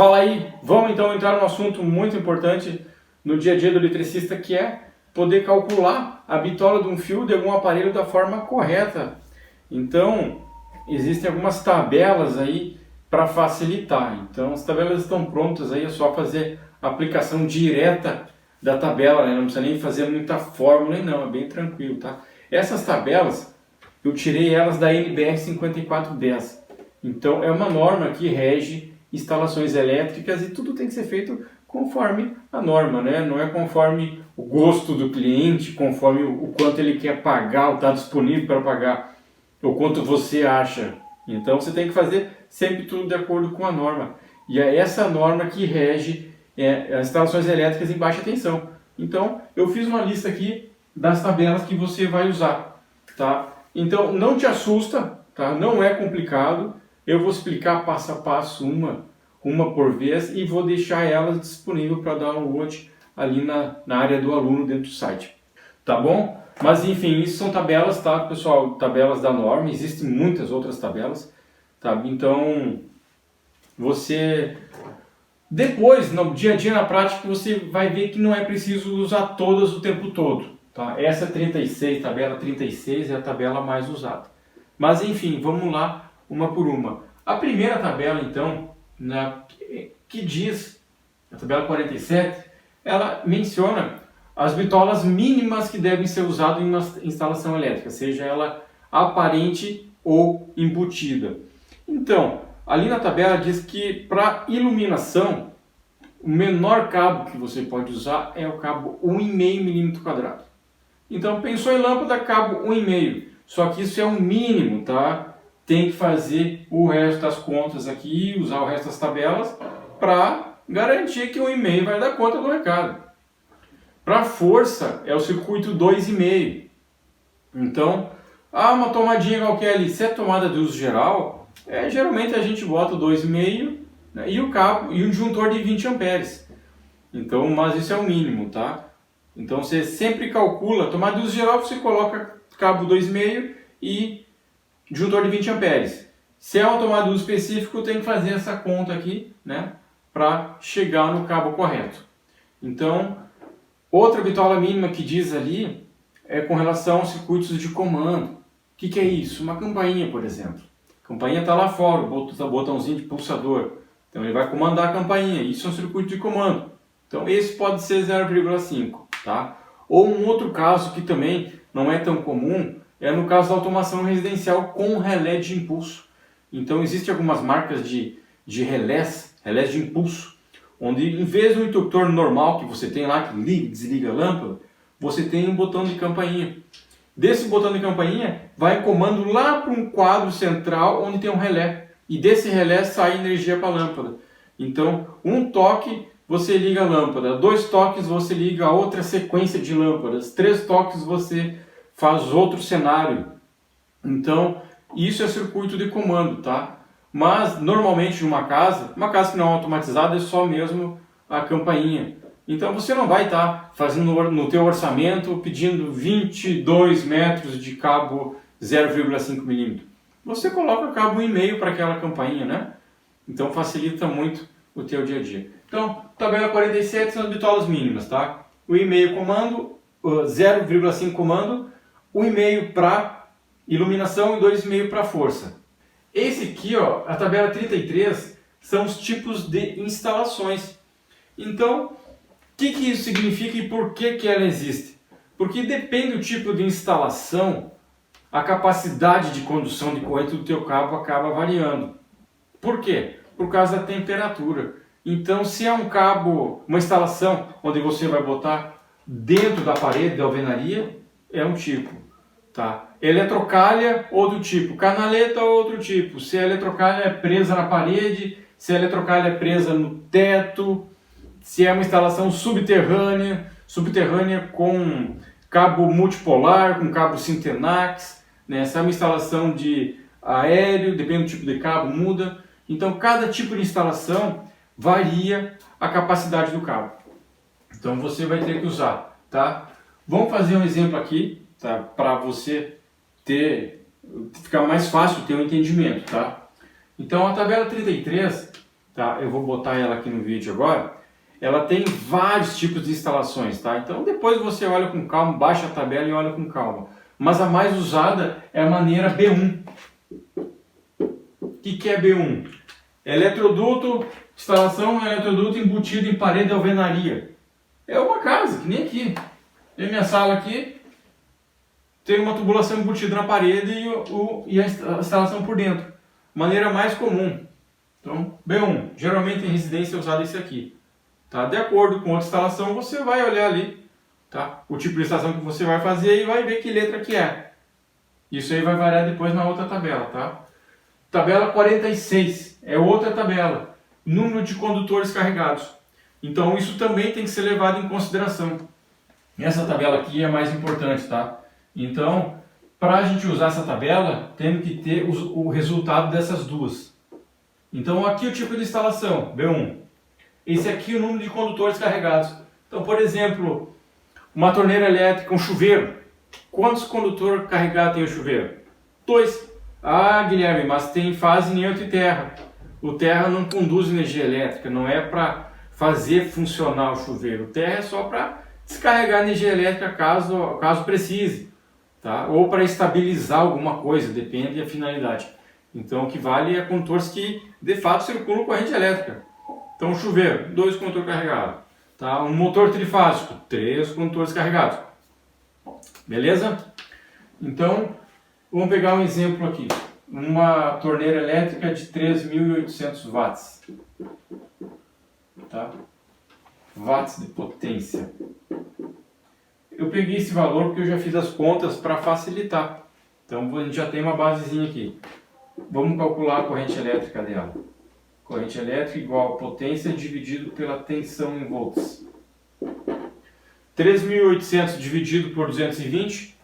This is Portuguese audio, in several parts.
Fala aí, vamos então entrar num assunto muito importante no dia a dia do eletricista, que é poder calcular a bitola de um fio de algum aparelho da forma correta. Então, existem algumas tabelas aí para facilitar. Então, as tabelas estão prontas aí, é só fazer a aplicação direta da tabela, né? Não precisa nem fazer muita fórmula, não, é bem tranquilo, tá? Essas tabelas, eu tirei elas da NBR 5410. Então, é uma norma que rege instalações elétricas e tudo tem que ser feito conforme a norma, né? Não é conforme o gosto do cliente, conforme o quanto ele quer pagar, ou está disponível para pagar, ou quanto você acha. Então você tem que fazer sempre tudo de acordo com a norma. E é essa norma que rege as instalações elétricas em baixa tensão. Então eu fiz uma lista aqui das tabelas que você vai usar, tá? Então não te assusta, tá? Não é complicado. Eu vou explicar passo a passo uma por vez e vou deixar elas disponível para download ali na área do aluno dentro do site. Tá bom? Mas enfim, isso são tabelas, tá, pessoal? Tabelas da norma, existem muitas outras tabelas, tá? Então, você depois, no dia a dia, na prática, você vai ver que não é preciso usar todas o tempo todo, tá? Essa 36, tabela 36 é a tabela mais usada. Mas enfim, vamos lá uma por uma. A primeira tabela, então, que diz, a tabela 47, ela menciona as bitolas mínimas que devem ser usadas em uma instalação elétrica, seja ela aparente ou embutida. Então, ali na tabela diz que para iluminação, o menor cabo que você pode usar é o cabo 1,5 mm². Então, pensou em lâmpada, cabo 1,5. Só que isso é um mínimo, tá? Tem que fazer o resto das contas aqui, usar o resto das tabelas para garantir que o 1,5 vai dar conta do recado. Para força é o circuito 2,5. Então, uma tomadinha qualquer ali, se é tomada de uso geral, geralmente a gente bota o 2,5, né, e o cabo e um disjuntor de 20 amperes. Então, mas isso é o mínimo, tá? Então você sempre calcula, tomada de uso geral, você coloca cabo 2,5 e disjuntor de 20 amperes. Se é uma tomada de uso específico, tem que fazer essa conta aqui, né, para chegar no cabo correto. Então, outra bitola mínima que diz ali é com relação aos circuitos de comando. O que é isso? Uma campainha, por exemplo. A campainha está lá fora, o botãozinho de pulsador. Então ele vai comandar a campainha. Isso é um circuito de comando. Então esse pode ser 0,5, tá? Ou um outro caso que também não é tão comum é no caso da automação residencial com relé de impulso. Então existem algumas marcas de relés de impulso, onde em vez do interruptor normal que você tem lá, que liga e desliga a lâmpada, você tem um botão de campainha. Desse botão de campainha vai comando lá para um quadro central onde tem um relé. E desse relé sai energia para a lâmpada. Então, um toque você liga a lâmpada, 2 toques você liga a outra sequência de lâmpadas, 3 toques você faz outro cenário. Então, isso é circuito de comando, tá? Mas, normalmente, numa casa que não é automatizada, é só mesmo a campainha. Então, você não vai estar fazendo no teu orçamento, pedindo 22 metros de cabo 0,5 mm. Você coloca cabo 1,5 para aquela campainha, né? Então, facilita muito o teu dia a dia. Então, tabela 47 são as bitolas mínimas, tá? O 1,5 comando, 0,5 comando, 1,5 para iluminação e 2,5 para força. Esse aqui, ó, a tabela 33, são os tipos de instalações. Então, o que isso significa e por que ela existe? Porque depende do tipo de instalação, a capacidade de condução de corrente do teu cabo acaba variando. Por quê? Por causa da temperatura. Então, se é um cabo, uma instalação onde você vai botar dentro da parede da alvenaria, é um tipo, tá? Eletrocalha, outro tipo. Canaleta, outro tipo. Se a eletrocalha é presa na parede, se a eletrocalha é presa no teto, se é uma instalação subterrânea com cabo multipolar, com cabo Sintenax, né? Se é uma instalação de aéreo, depende do tipo de cabo, muda. Então, cada tipo de instalação varia a capacidade do cabo. Então, você vai ter que usar, tá? Vamos fazer um exemplo aqui, tá? Para você ficar mais fácil ter um entendimento, tá? Então, a tabela 33 tá? Eu vou botar ela aqui no vídeo agora. Ela tem vários tipos de instalações, tá? Então depois você olha com calma, baixa a tabela e olha com calma. Mas a mais usada é a maneira B1. O que é B1? Eletroduto, instalação eletroduto embutido em parede de alvenaria. É uma casa, que nem aqui. Tem minha sala aqui, tem uma tubulação embutida na parede e a instalação por dentro. Maneira mais comum. Então, B1. Geralmente em residência é usado esse aqui. Tá? De acordo com outra instalação, você vai olhar ali, tá? O tipo de instalação que você vai fazer e vai ver que letra que é. Isso aí vai variar depois na outra tabela, tá? Tabela 46 é outra tabela. Número de condutores carregados. Então isso também tem que ser levado em consideração. Essa tabela aqui é mais importante, tá? Então, para a gente usar essa tabela, temos que ter o resultado dessas duas. Então aqui o tipo de instalação, B1. Esse aqui é o número de condutores carregados. Então, por exemplo, uma torneira elétrica, um chuveiro. Quantos condutores carregados tem o chuveiro? 2. Ah, Guilherme, mas tem fase neutro e terra. O terra não conduz energia elétrica, não é para fazer funcionar o chuveiro. O terra é só para descarregar energia elétrica caso precise, tá? Ou para estabilizar alguma coisa, depende da finalidade. Então, o que vale é condutores que de fato circulam corrente elétrica. Então, chuveiro, 2 condutores carregados. Tá? Um motor trifásico, 3 condutores carregados. Beleza? Então, vamos pegar um exemplo aqui. Uma torneira elétrica de 3.800 watts. Tá? Watts de potência. Eu peguei esse valor porque eu já fiz as contas para facilitar. Então, a gente já tem uma basezinha aqui. Vamos calcular a corrente elétrica dela. Corrente elétrica igual a potência dividido pela tensão em volts. 3.800 dividido por 220,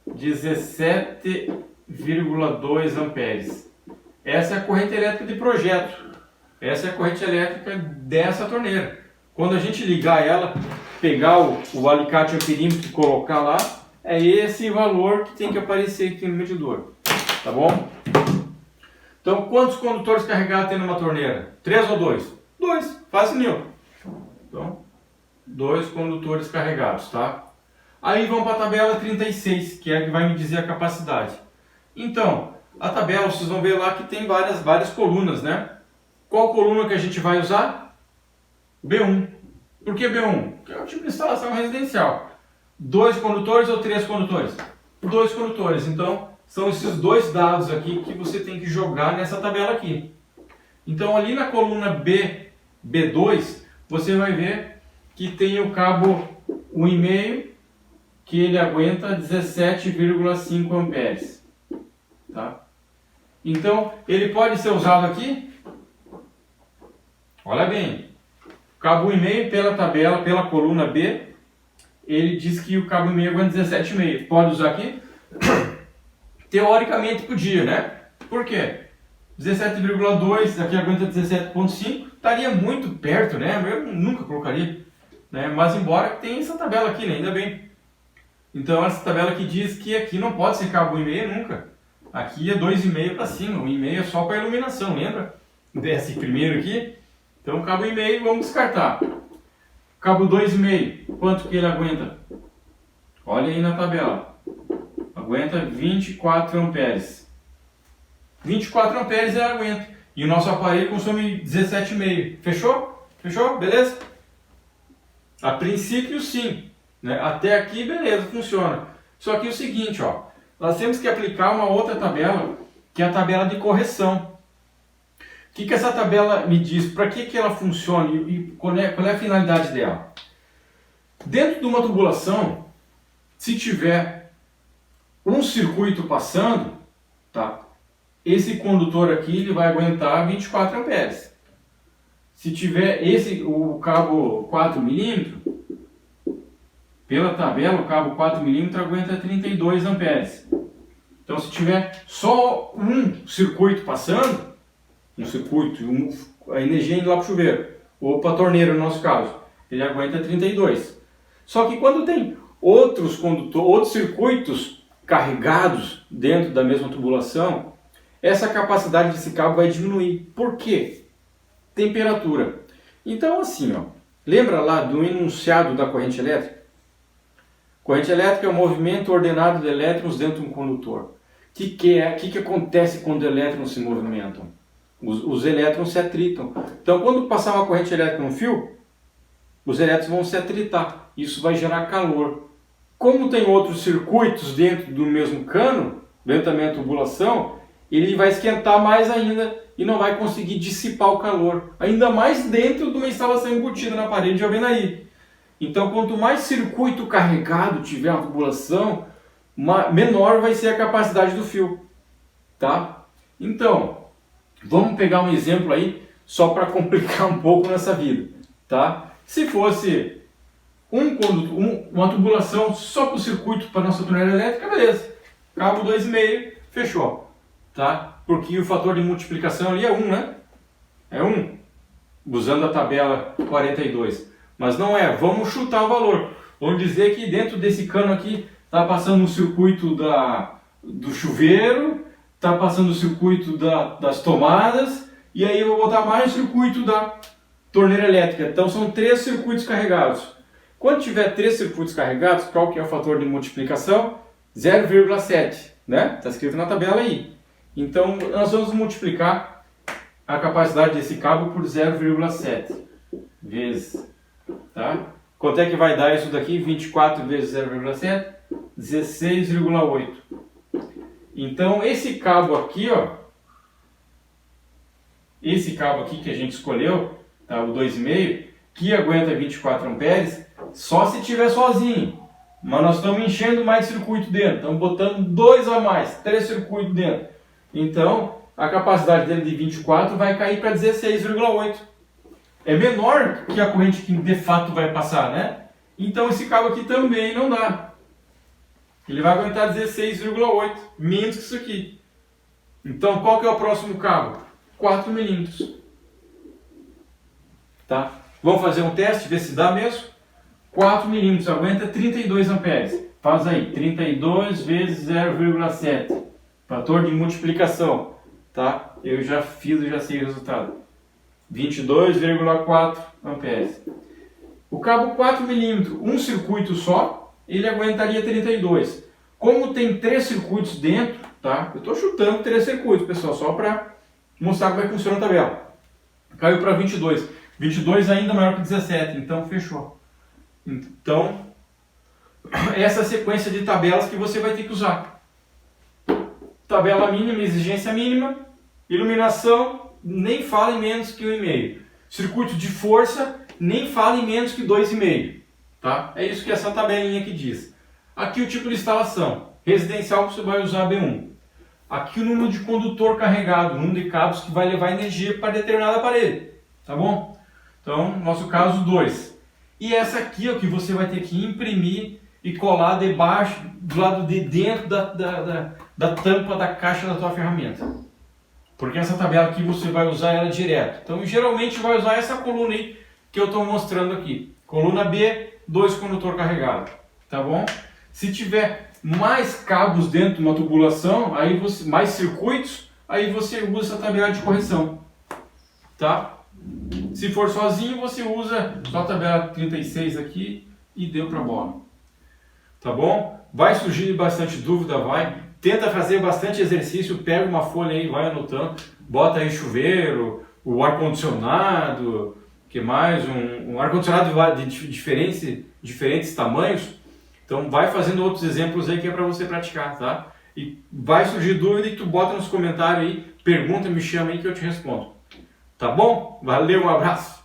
17,2 amperes. Essa é a corrente elétrica de projeto. Essa é a corrente elétrica dessa torneira. Quando a gente ligar ela, pegar o alicate amperímetro e colocar lá, é esse valor que tem que aparecer aqui no medidor. Tá bom? Então, quantos condutores carregados tem numa torneira? 3 ou 2? 2, facinho. Então, 2 condutores carregados, tá? Aí vamos para a tabela 36, que é a que vai me dizer a capacidade. Então, a tabela, vocês vão ver lá que tem várias colunas, né? Qual coluna que a gente vai usar? B1. Por que B1? Porque é o tipo de instalação residencial. 2 condutores ou 3 condutores? 2 condutores. Então, são esses dois dados aqui que você tem que jogar nessa tabela aqui. Então, ali na coluna B2, você vai ver que tem o cabo 1,5, que ele aguenta 17,5 amperes. Tá? Então, ele pode ser usado aqui. Olha bem, cabo 1,5 pela tabela, pela coluna B, ele diz que o cabo 1,5 aguenta 17,5. Pode usar aqui? Teoricamente podia, né? Por quê? 17,2, aqui aguenta 17,5, estaria muito perto, né? Eu nunca colocaria, né? Mas embora tenha essa tabela aqui, né? Ainda bem. Então essa tabela aqui diz que aqui não pode ser cabo 1,5 nunca. Aqui é 2,5 para cima, 1,5 é só para iluminação, lembra? Desce primeiro aqui. Então cabo 1,5 vamos descartar. Cabo 2,5, quanto que ele aguenta? Olha aí na tabela. Aguenta 24 amperes. 24 amperes ele aguenta. E o nosso aparelho consome 17,5. Fechou? Fechou? Beleza? A princípio sim. Né? Até aqui beleza, funciona. Só que é o seguinte, ó, nós temos que aplicar uma outra tabela, que é a tabela de correção. O que essa tabela me diz? Para que ela funciona e qual é a finalidade dela? Dentro de uma tubulação, se tiver um circuito passando, tá? Esse condutor aqui ele vai aguentar 24 amperes. Se tiver o cabo 4 milímetros, pela tabela o cabo 4 milímetros aguenta 32 amperes. Então se tiver só um circuito passando, a energia indo lá para o chuveiro, ou para a torneira no nosso caso, ele aguenta 32. Só que quando tem outros circuitos carregados dentro da mesma tubulação, essa capacidade desse cabo vai diminuir. Por quê? temperatura. Então assim, ó, lembra lá do enunciado da corrente elétrica? Corrente elétrica é o movimento ordenado de elétrons dentro de um condutor. O que acontece quando elétrons se movimentam? Os elétrons se atritam. Então quando passar uma corrente elétrica no fio, os elétrons vão se atritar. Isso vai gerar calor. Como tem outros circuitos dentro do mesmo cano, dentro da minha tubulação, ele vai esquentar mais ainda e não vai conseguir dissipar o calor. Ainda mais dentro de uma instalação embutida na parede, já vendo aí. Então, quanto mais circuito carregado tiver a tubulação, menor vai ser a capacidade do fio. Tá? Então, vamos pegar um exemplo aí, só para complicar um pouco nessa vida. Tá? Se fosse uma tubulação só para o circuito para a nossa torneira elétrica, beleza. Cabo 2,5, fechou. Tá? Porque o fator de multiplicação ali é 1, né? É 1, usando a tabela 42. Mas não é, vamos chutar o valor. Vamos dizer que dentro desse cano aqui está passando um circuito do chuveiro, está passando o circuito das tomadas, e aí eu vou botar mais o circuito da torneira elétrica. Então são 3 circuitos carregados. Quando tiver 3 circuitos carregados, qual que é o fator de multiplicação? 0,7, né? Está escrito na tabela aí. Então nós vamos multiplicar a capacidade desse cabo por 0,7 vezes, tá? Quanto é que vai dar isso daqui? 24 vezes 0,7? 16,8. Então esse cabo aqui, ó, esse cabo aqui que a gente escolheu, tá? O 2,5, que aguenta 24 amperes, só se tiver sozinho. Mas nós estamos enchendo mais circuito dentro, estamos botando 2 a mais, 3 circuitos dentro. Então a capacidade dele de 24 vai cair para 16,8. É menor que a corrente que de fato vai passar, né? Então esse cabo aqui também não dá. Ele vai aguentar 16,8, menos que isso aqui. Então qual que é o próximo cabo? 4 milímetros. Tá? Vamos fazer um teste, ver se dá mesmo? 4 milímetros, aguenta 32 amperes. Faz aí, 32 vezes 0,7. Fator de multiplicação. Tá? Eu já fiz, eu já sei o resultado. 22,4 amperes. O cabo 4 milímetros, um circuito só, ele aguentaria 32. Como tem 3 circuitos dentro, tá? Eu estou chutando 3 circuitos, pessoal, só para mostrar como é que funciona a tabela. Caiu para 22. 22 ainda maior que 17, então fechou. Então, essa sequência de tabelas que você vai ter que usar. Tabela mínima, exigência mínima, iluminação, nem fala em menos que 1,5. Circuito de força, nem fala em menos que 2,5. Tá? É isso que essa tabelinha aqui diz. Aqui o tipo de instalação. Residencial você vai usar B1. Aqui o número de condutor carregado, o número de cabos que vai levar energia para determinado aparelho. Tá bom? Então, no nosso caso, 2. E essa aqui é o que você vai ter que imprimir e colar debaixo, do lado de dentro da tampa da caixa da tua ferramenta. Porque essa tabela aqui você vai usar ela direto. Então, geralmente vai usar essa coluna aí que eu estou mostrando aqui. Coluna B, 2 condutor carregado. Tá bom? Se tiver mais cabos dentro de uma tubulação, aí mais circuitos, aí você usa essa tabela de correção. Tá? Se for sozinho, você usa só a tabela 36 aqui e deu para bola. Tá bom? Vai surgir bastante dúvida, vai. Tenta fazer bastante exercício, pega uma folha aí, vai anotando. Bota aí chuveiro, o ar-condicionado, que mais? Um ar-condicionado de diferentes tamanhos. Então vai fazendo outros exemplos aí que é para você praticar, tá? E vai surgir dúvida e tu bota nos comentários aí, pergunta, me chama aí que eu te respondo. Tá bom? Valeu, um abraço!